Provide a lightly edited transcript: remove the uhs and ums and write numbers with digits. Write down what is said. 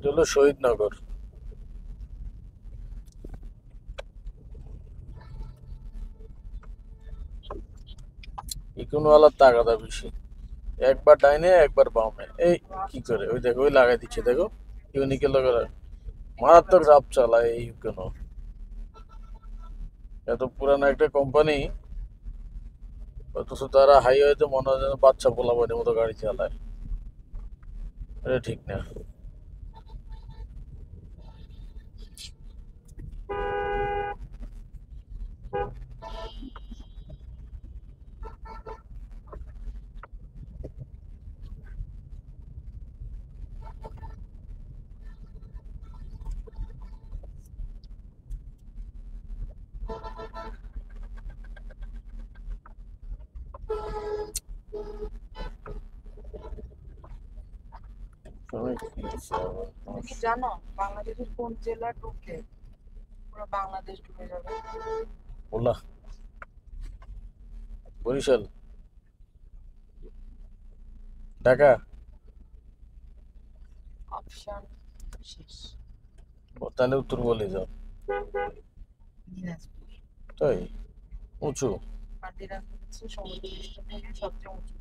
এটা হলো শহীদনগর। ইকোনওয়ালার তাগাদা বেশি, একবার ডাইনে একবার বামে। এই কি করে, ওই দেখো ওই লাগাই দিচ্ছে, দেখো ইউনিকের লগে মারাত্মক রাপ চালায় এই ইকোনো। এত পুরানো একটা কোম্পানি, অথচ তারা হাইওয়েতে মনে হয় যেন বাচ্চা পোলাপানের মতো গাড়ি চালায়। এটা ঠিক না। তুমি কি তুমি কি জানো বাংলাদেশের কোন জেলা ঢুকলে পুরো বাংলাদেশ ঢুকে যাবে? বললা? বরিশাল? ঢাকা? অপশন শেষ। ও, তাহলে উত্তর বলে যাও। দিনাজপুর। তাই? উঁচু? আর দিনাজপুর হচ্ছে সমুদ্র পৃষ্ঠ থেকে সবচেয়ে উঁচু